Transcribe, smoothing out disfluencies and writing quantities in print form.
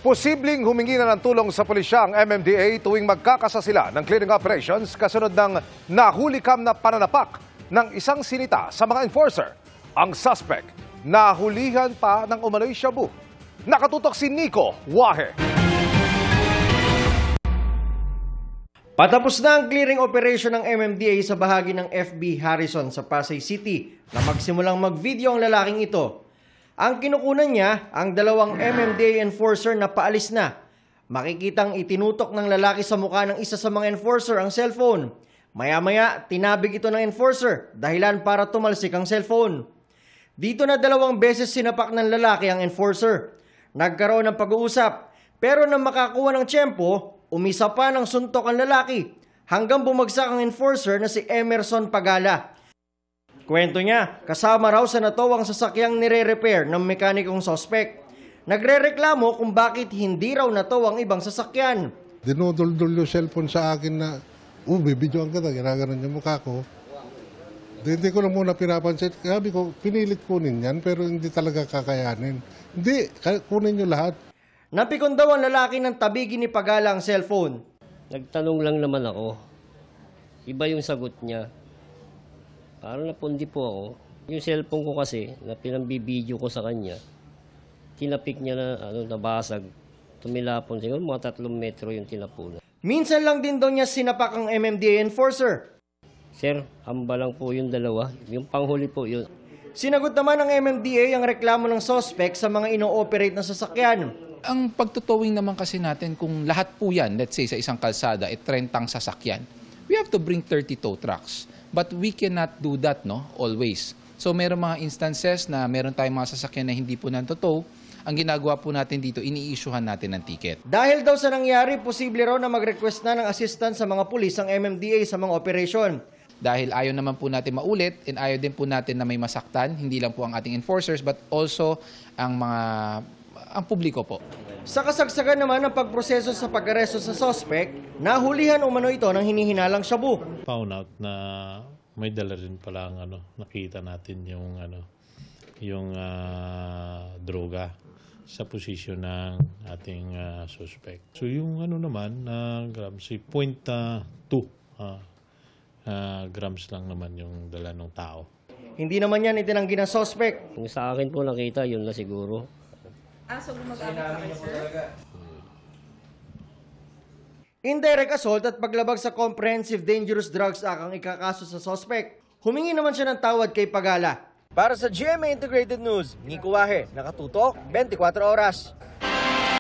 Posibleng humingi na ng tulong sa pulisya ang MMDA tuwing magkakasa sila ng clearing operations kasunod ng nahulikam na pananapak ng isang sinita sa mga enforcer. Ang suspect, nahulihan pa ng umano'y shabu. Nakatutok si Nico Wahe. Patapos na ang clearing operation ng MMDA sa bahagi ng FB Harrison sa Pasay City na magsimulang mag-video ang lalaking ito. Ang kinukunan niya ang dalawang MMDA enforcer na paalis na. Makikitang itinutok ng lalaki sa mukha ng isa sa mga enforcer ang cellphone. Maya-maya, tinabig ito ng enforcer, dahilan para tumalsik ang cellphone. Dito na 2 beses sinapak ng lalaki ang enforcer. Nagkaroon ng pag-uusap, pero nang makakuha ng tiyempo, umisa pa ng suntok ang lalaki hanggang bumagsak ang enforcer na si Emerson Pagala. Kwento niya, kasama raw sa natowang sasakyang nire-repair ng mekanikong suspect. Nagre-reklamo kung bakit hindi raw natow ang ibang sasakyan. Dinudul-dul yung cellphone sa akin na, bibidyoan ka na, ginaganon yung mukha ko. Hindi ko na muna pinapansin. Sabi ko, pinilit kunin yan, pero hindi talaga kakayanin. Hindi, kunin nyo lahat. Napikon daw ang lalaki ng tabigi ni Pagala ang cellphone. Nagtanong lang naman ako. Iba yung sagot niya. Parang napundi po ako. Yung cellphone ko kasi, na pinambibideo ko sa kanya, tinapik niya na nabasag. Tumilapon. Siguro mga 3 metro yung tinapunan. Minsan lang din daw niya sinapak ang MMDA enforcer. Sir, amba lang po yung dalawa. Yung panghuli po yun. Sinagot naman ng MMDA ang reklamo ng suspect sa mga ino-operate na sasakyan. Ang pagtutowing naman kasi natin, kung lahat po yan, let's say sa isang kalsada, 30 sasakyan, we have to bring 30 tow trucks. But we cannot do that, no, always. So meron mga instances na meron tayong mga sasakyan na hindi po nantotow. Ang ginagawa po natin dito, ini-issuehan natin ng ticket. Dahil daw sa nangyari, posible raw na mag-request na ng assistance sa mga pulis ang MMDA sa mga operasyon. Dahil ayaw naman po natin maulit and ayaw din po natin na may masaktan, hindi lang po ang ating enforcers but also ang publiko po. Sa kasagsagan naman ng pagproseso sa pag-aresto sa suspect, nahulihan umano ito ng hinihinalang shabu. Found out na may dala rin pala ang nakita natin yung droga sa posisyon ng ating suspect. So yung naman grams, 0.2 grams lang naman yung dala ng tao. Hindi naman yan itinanggi ng suspect. Kung sa akin po nakita, yun na siguro. So gumagamit pa kayo, sir? Indirect assault at paglabag sa Comprehensive Dangerous Drugs Act ang ikakaso sa suspect. Humingi naman siya ng tawad kay Pagala. Para sa GMA Integrated News, Nico Wahe, nakatutok 24 oras.